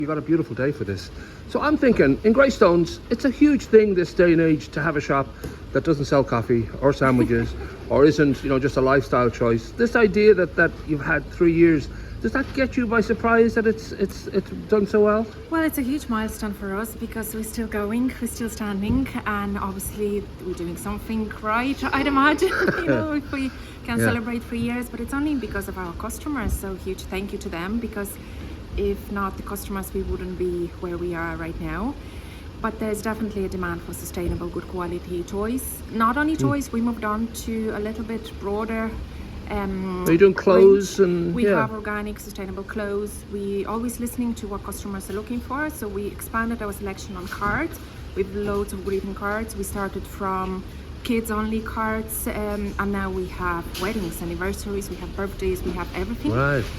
You got a beautiful day for this. So I'm thinking, in Greystones, it's a huge thing this day and age to have a shop that doesn't sell coffee or sandwiches or isn't, just a lifestyle choice. This idea that you've had 3 years, does that get you by surprise that it's done so well? Well, it's a huge milestone for us because we're still going, we're still standing, and obviously we're doing something right, I'd imagine, if we can celebrate 3 years, but it's only because of our customers. So huge thank you to them, because if not the customers, we wouldn't be where we are right now. But there's definitely a demand for sustainable, good quality toys. Not only toys, we moved on to a little bit broader. Are you doing clothes range. We have organic, sustainable clothes. We always listening to what customers are looking for. So we expanded our selection on cards. We have loads of greeting cards. We started from kids only cards, and now we have weddings, anniversaries, we have birthdays, we have everything,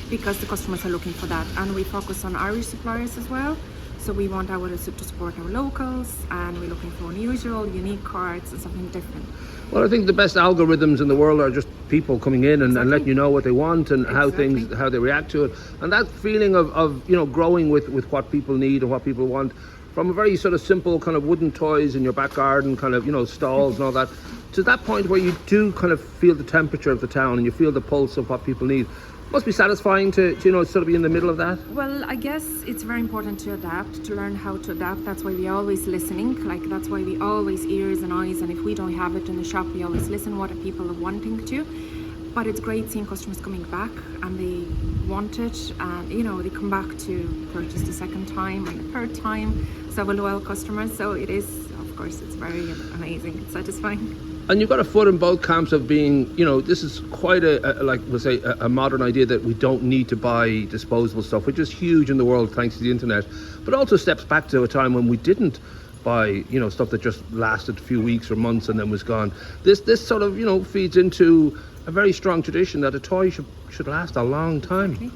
because the customers are looking for that. And we focus on Irish suppliers as well. So we want to support our locals, and we're looking for unusual, unique cards and something different. Well, I think the best algorithms in the world are just people coming in and letting you know what they want and how they react to it. And that feeling of growing with what people need and what people want, from a very sort of simple kind of wooden toys in your back garden, kind of stalls and all that, to that point where you do kind of feel the temperature of the town and you feel the pulse of what people need. Must be satisfying to sort of be in the middle of that. Well, I guess it's very important to adapt, to learn how to adapt. That's why we're always listening. That's why we always ears and eyes. And if we don't have it in the shop, we always listen what are people are wanting to. But it's great seeing customers coming back and they want it, and they come back to purchase the second time and the third time. So we're loyal customers. So it is, of course, it's very amazing. It's satisfying. And you've got a foot in both camps of being, this is quite a modern idea that we don't need to buy disposable stuff, which is huge in the world thanks to the internet, but also steps back to a time when we didn't buy, stuff that just lasted a few weeks or months and then was gone. This sort of, feeds into a very strong tradition that a toy should last a long time. Exactly.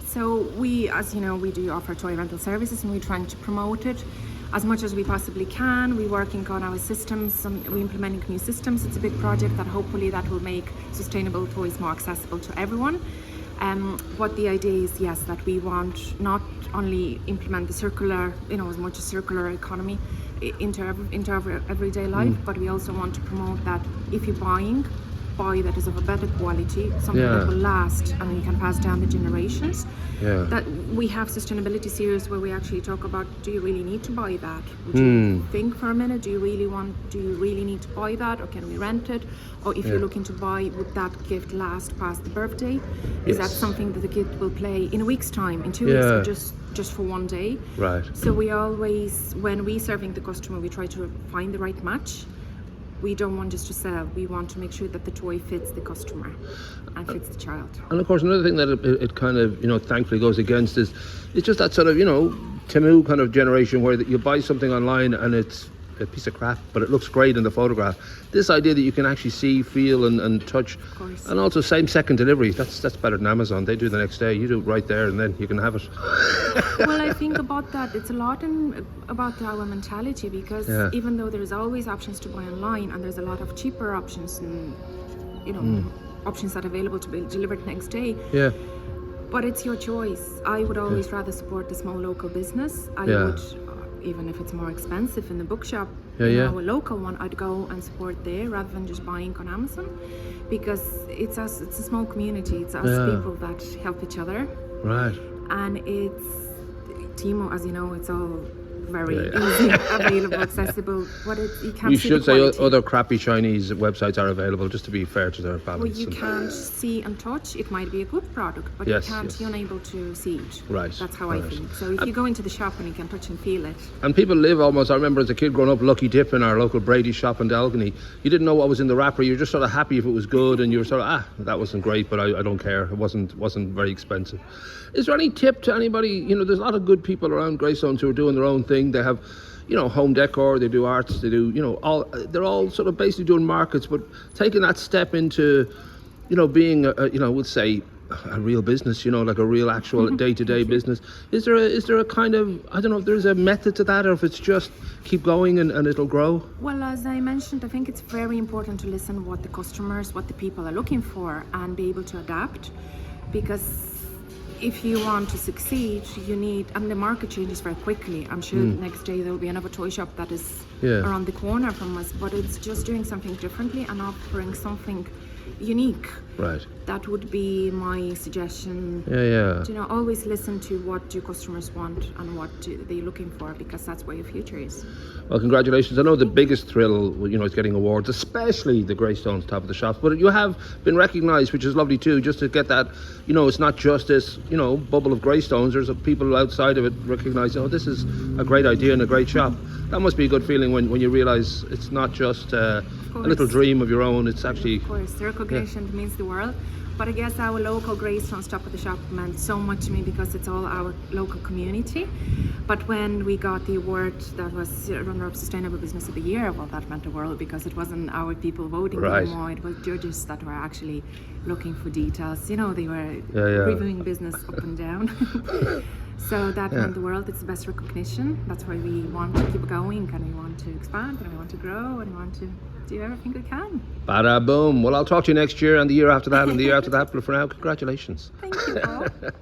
So we, as you know, we do offer toy rental services, and we're trying to promote it as much as we possibly can. We're working on our systems, we're implementing new systems. It's a big project that hopefully that will make sustainable toys more accessible to everyone. What the idea is, yes, that we want not only implement the circular, as much as circular economy into our everyday life, but we also want to promote that if you're buy that is of a better quality, something that will last and you can pass down the generations. That we have sustainability series where we actually talk about, do you really need to buy that? Would you think for a minute, do you really need to buy that, or can we rent it? Or if you're looking to buy, would that gift last past the birthday? Is that something that the kid will play in a week's time, in 2 weeks, or just for one day? Right. So we always, when we serving the customer, we try to find the right match. We don't want just to sell. We want to make sure that the toy fits the customer and fits the child. And of course, another thing that it kind of, thankfully goes against is it's just that sort of, Timu kind of generation where you buy something online and it's a piece of crap, but it looks great in the photograph. This idea that you can actually see, feel and touch, and also same second delivery, that's better than Amazon. They do the next day, you do it right there and then you can have it. Well, I think about that, it's a lot about our mentality, because even though there's always options to buy online and there's a lot of cheaper options and options that are available to be delivered next day, but it's your choice. I would always rather support the small local business. I would, even if it's more expensive in the bookshop, a local one, I'd go and support there rather than just buying on Amazon, because it's us, it's a small community, it's us people that help each other. Right. And it's Timo, as you know, it's all very easy, available, accessible. You can't we see should the say quality. other crappy Chinese websites are available, just to be fair to their balance. Well, you can't see and touch. It might be a good product, but you're unable to see it. Right. That's how I think. So if you go into the shop and you can touch and feel it. And people live almost, I remember as a kid growing up, Lucky Dip in our local Brady shop in Dalgany. You didn't know what was in the wrapper. You were just sort of happy if it was good, and you were sort of, that wasn't great, but I don't care. It wasn't very expensive. Is there any tip to anybody? There's a lot of good people around Greystones who are doing their own thing. They have, home decor, they do arts, they do, they're all sort of basically doing markets, but taking that step into, being, we'll say, a real business, like a real actual day-to-day business. Is there a kind of, I don't know if there's a method to that, or if it's just keep going and it'll grow? Well, as I mentioned, I think it's very important to listen what the people are looking for and be able to adapt, because if you want to succeed, you need, and the market changes very quickly. I'm sure next day there will be another toy shop that is around the corner from us, but it's just doing something differently and offering something unique. Right. That would be my suggestion. Yeah. You know, always listen to what your customers want and what they're looking for, because that's where your future is. Well, congratulations. I know the biggest thrill, you know, is getting awards, especially the Greystones top of the shops, but you have been recognised, which is lovely too, just to get that, you know, it's not just this, you know, bubble of Greystones. There's people outside of it recognise, oh, this is a great idea and a great shop. That must be a good feeling when you realise it's not just a little dream of your own, it's actually... Of course, the recognition means the world. But I guess our local Greystones top of the shop meant so much to me because it's all our local community. But when we got the award that was runner-up Sustainable Business of the Year, well, that meant the world, because it wasn't our people voting anymore. It was judges that were actually looking for details. You know, they were reviewing business up and down. So that meant the world. It's the best recognition. That's why we want to keep going, and we want to expand, and we want to grow, and we want to do everything we can. Bada boom. Well, I'll talk to you next year and the year after that and the year after that. But for now, congratulations. Thank you, Paul.